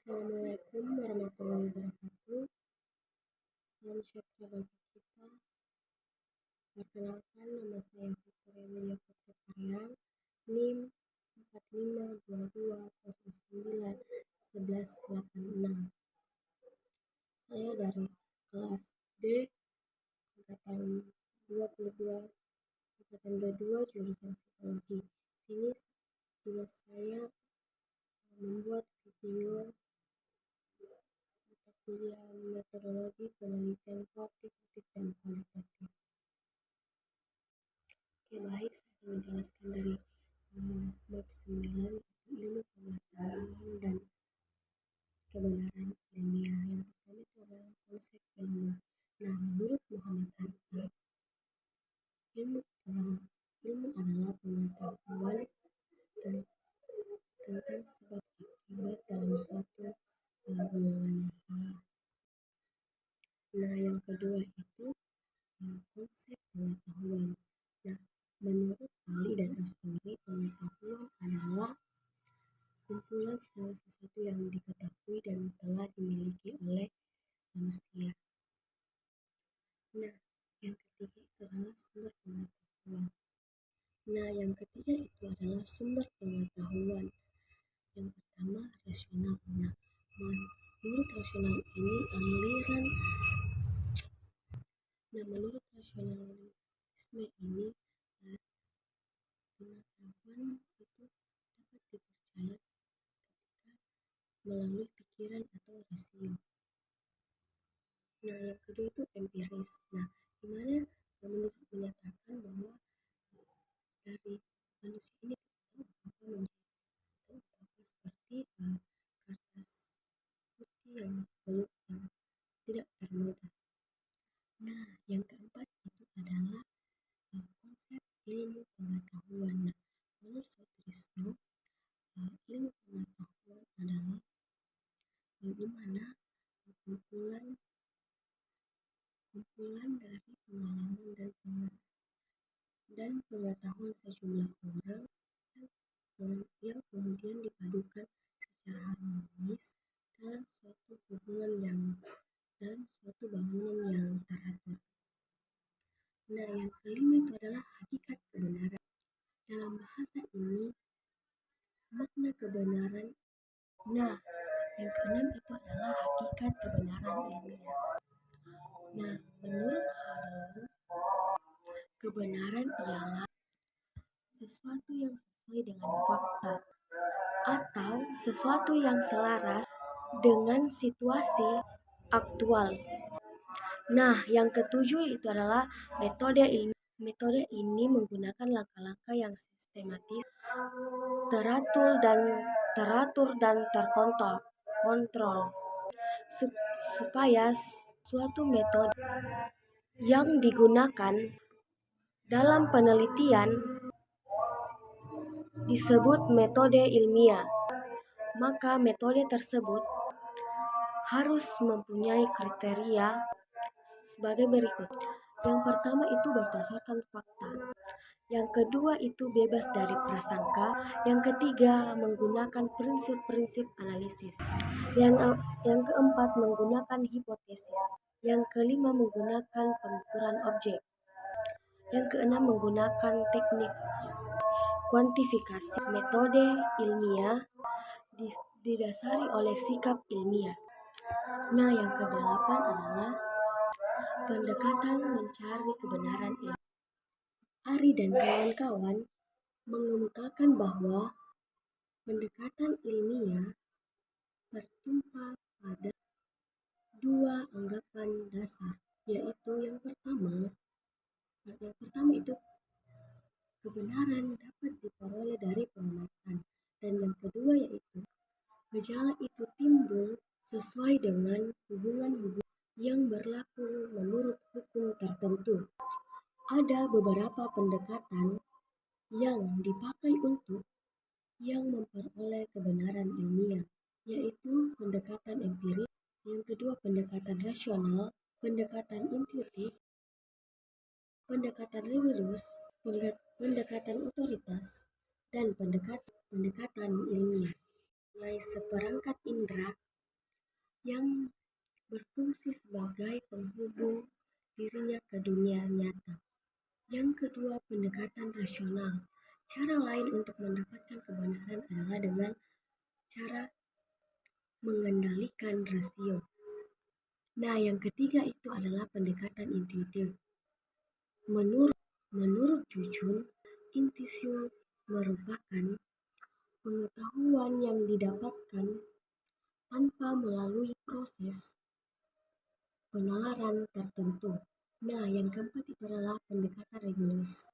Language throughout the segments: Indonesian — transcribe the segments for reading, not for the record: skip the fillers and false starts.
Assalamualaikum warahmatullahi wabarakatuh. Salam sejahtera bagi kita. Perkenalkan, nama saya Victoria Emilia Putri Pariang, NIM 4522091186. Saya dari kelas D, angkatan 22, jurusan psikologi. Sini tugas saya membuat video mata kuliah metodologi penelitian kuantitatif dan kualitatif. Oke, baik, saya akan menjelaskan dari bab 9, ilmu pengetahuan dan kebenaran ilmiah. Yang pertama itu adalah konsep ilmu. Nah, menurut Muhammad Hatta, ilmu adalah pengetahuan tentang sebab akibat dalam suatu golongan masalah. Nah, yang kedua itu konsep pengetahuan. Nah, menurut Ali dan Astori, pengetahuan adalah kumpulan segala sesuatu yang diketahui dan telah dimiliki oleh manusia. Nah, yang ketiga itu adalah sumber pengetahuan. Yang pertama, rasional. Menurut rasionalisme ini, pengetahuan itu dapat dipercaya ketika melalui pikiran atau rasio. Yang kedua itu empiris. Di mana menurut menyatakan bahwa dari manusia ini seperti kertas putih yang tidak ternoda. Yang keempat itu adalah konsep ilmu pengetahuan. Menurut Sutrisno, ilmu pengetahuan adalah bagaimana kumpulan dari pengalaman dan pengetahuan sejumlah orang yang kemudian dipadukan secara harmonis dalam suatu bangunan yang teratur. Yang kelima itu adalah hakikat kebenaran. Dalam bahasa ini, makna kebenaran. Yang keenam itu adalah hakikat kebenaran ilmiah. Menurut Harun, kebenaran ialah sesuatu yang sesuai dengan fakta atau sesuatu yang selaras dengan situasi aktual. Yang ketujuh itu adalah metode ilmiah. Metode ini menggunakan langkah-langkah yang sistematis, teratur dan terkontrol supaya suatu metode yang digunakan dalam penelitian disebut metode ilmiah. Maka metode tersebut harus mempunyai kriteria sebagai berikut. Yang pertama itu berdasarkan fakta. Yang kedua itu bebas dari prasangka. Yang ketiga menggunakan prinsip-prinsip analisis. Yang keempat menggunakan hipotesis. Yang kelima menggunakan pengukuran objek. Yang keenam menggunakan teknik kuantifikasi. Metode ilmiah didasari oleh sikap ilmiah. Yang kedelapan adalah pendekatan mencari kebenaran ilmiah. Ari dan kawan-kawan mengemukakan bahwa pendekatan ilmiah bertumpu pada dua anggapan dasar, yaitu yang pertama itu kebenaran dapat diperoleh dari pengamatan, dan yang kedua yaitu gejala itu timbul sesuai dengan hubungan-hubungan yang berlaku menurut hukum tertentu. Ada beberapa pendekatan yang dipakai untuk yang memperoleh kebenaran ilmiah, yaitu pendekatan empiris, yang kedua pendekatan rasional, pendekatan intuitif, pendekatan rebelus, pendekatan otoritas, dan pendekatan ilmiah. Mulai seperangkat indera yang berfungsi sebagai penghubung dirinya ke dunia nyata. Yang kedua, pendekatan rasional. Cara lain untuk mendapatkan kebenaran adalah dengan cara mengendalikan rasio. Nah, yang ketiga itu adalah pendekatan intuitif. Menurut Jujun, intuisi merupakan pengetahuan yang didapatkan tanpa melalui proses penalaran tertentu. Nah, yang keempat itu adalah pendekatan regulis.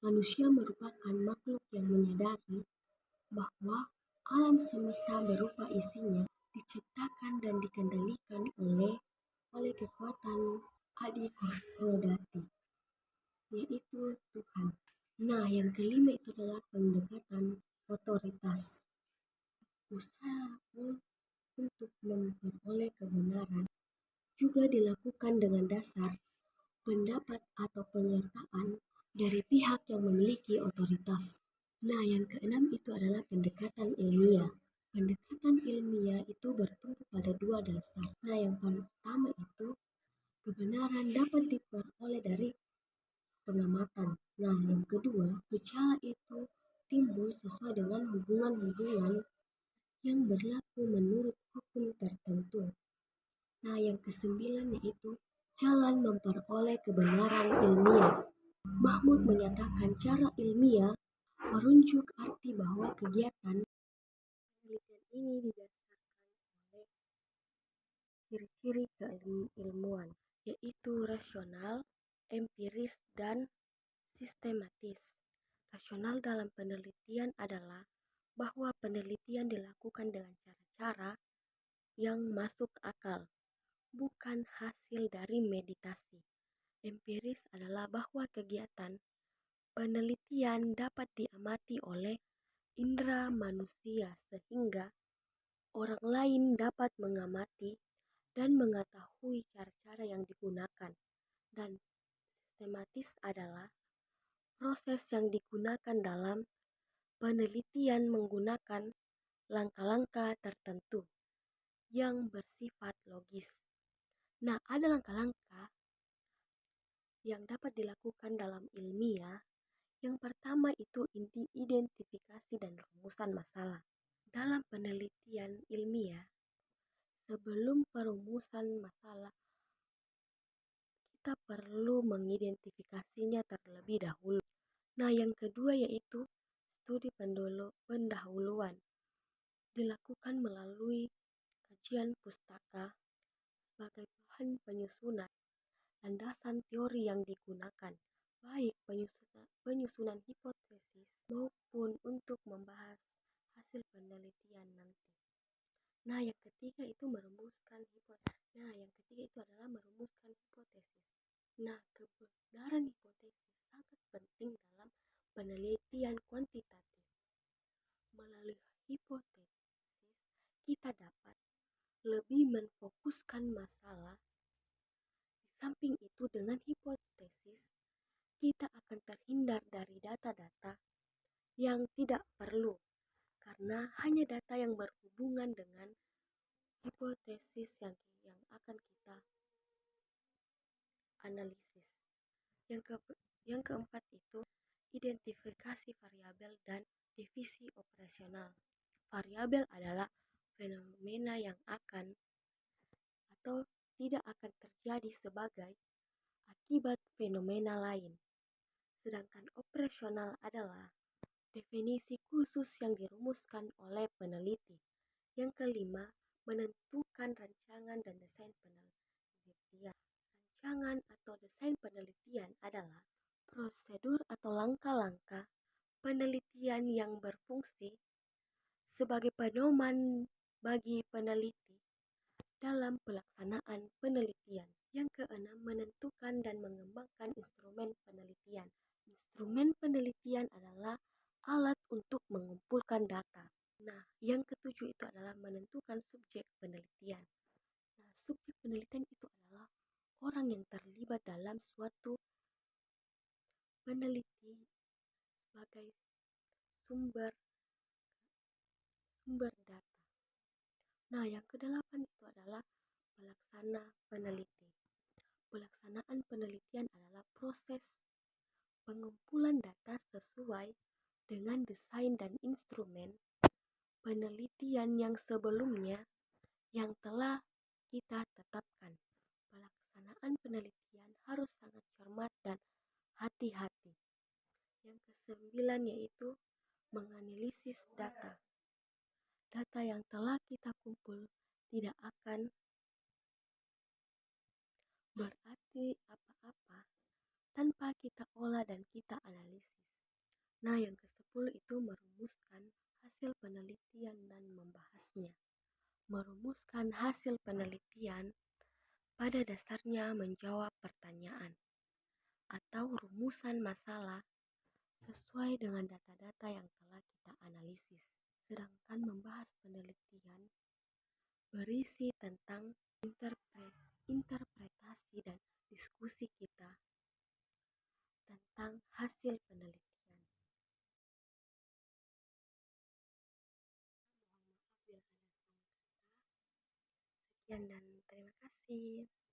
Manusia merupakan makhluk yang menyadari bahwa alam semesta berupa isinya diciptakan dan dikendalikan oleh kekuatan adiprodati, yaitu Tuhan. Nah, yang kelima itu adalah pendekatan otoritas. Usaha untuk memperoleh kebenaran juga dilakukan dengan dasar pendapat atau penyertaan dari pihak yang memiliki otoritas. Nah, yang keenam itu adalah pendekatan ilmiah. Pendekatan ilmiah itu bertumpu pada dua dasar. Nah, yang pertama itu kebenaran dapat diperoleh dari pengamatan. Nah, yang kedua, gejala itu timbul sesuai dengan hubungan-hubungan yang berlaku menurut hukum tertentu. Nah, yang kesembilan yaitu jalan memperoleh kebenaran ilmiah. Mahmud menyatakan cara ilmiah merujuk arti bahwa kegiatan penelitian ini didasarkan oleh ciri-ciri keilmuan, yaitu rasional, empiris, dan sistematis. Rasional dalam penelitian adalah bahwa penelitian dilakukan dengan cara-cara yang masuk akal, bukan hasil dari meditasi. Empiris adalah bahwa kegiatan penelitian dapat diamati oleh indera manusia sehingga orang lain dapat mengamati dan mengetahui cara-cara yang digunakan. Dan sistematis adalah proses yang digunakan dalam penelitian menggunakan langkah-langkah tertentu yang bersifat logis. Nah, ada langkah-langkah yang dapat dilakukan dalam ilmiah. Yang pertama itu identifikasi dan rumusan masalah. Dalam penelitian ilmiah, sebelum perumusan masalah, kita perlu mengidentifikasinya terlebih dahulu. Nah, yang kedua yaitu studi pendahuluan. Dilakukan melalui kajian pustaka sebagai bahan penyusunan landasan teori yang digunakan, baik penyusunan hipotesis maupun untuk membahas hasil penelitian nanti. Nah, yang ketiga itu merumuskan hipotesis. adalah merumuskan hipotesis. Nah, kebenaran hipotesis sangat penting dalam penelitian kuantitatif. Melalui hipotesis, kita dapat lebih memfokuskan masalah. Di samping itu, dengan hipotesis, kita akan terhindar dari data-data yang tidak perlu, karena hanya data yang berhubungan dengan hipotesis yang akan kita analisis. Yang keempat itu identifikasi variabel dan divisi operasional. Variabel adalah fenomena yang akan atau tidak akan terjadi sebagai akibat fenomena lain. Sedangkan operasional adalah definisi khusus yang dirumuskan oleh peneliti. Yang kelima, menentukan rancangan dan desain penelitian. Rancangan atau desain penelitian adalah prosedur atau langkah-langkah penelitian yang berfungsi sebagai pedoman bagi peneliti dalam pelaksanaan penelitian. Yang keenam, menentukan dan mengembangkan instrumen penelitian. Instrumen penelitian adalah alat untuk mengumpulkan data. Nah, yang ketujuh itu adalah menentukan subjek penelitian. Nah, subjek penelitian itu adalah orang yang terlibat dalam suatu peneliti sebagai sumber data. Nah, yang kedelapan itu adalah Pelaksana peneliti. Pelaksanaan penelitian adalah proses pengumpulan data sesuai dengan desain dan instrumen penelitian yang sebelumnya yang telah kita tetapkan. Pelaksanaan penelitian harus sangat cermat dan hati-hati. Yang kesembilan yaitu menganalisis data. Data yang telah kita kumpul tidak akan berarti apa-apa tanpa kita olah dan kita analisis. Nah, yang ke-10 itu merumuskan hasil penelitian dan membahasnya. Merumuskan hasil penelitian pada dasarnya menjawab pertanyaan atau rumusan masalah sesuai dengan data-data yang telah kita analisis. Sedangkan membahas penelitian berisi tentang interpretasi dan diskusi kita tentang hasil penelitian. Mohon maaf bila ada salah kata. Sekian dan terima kasih.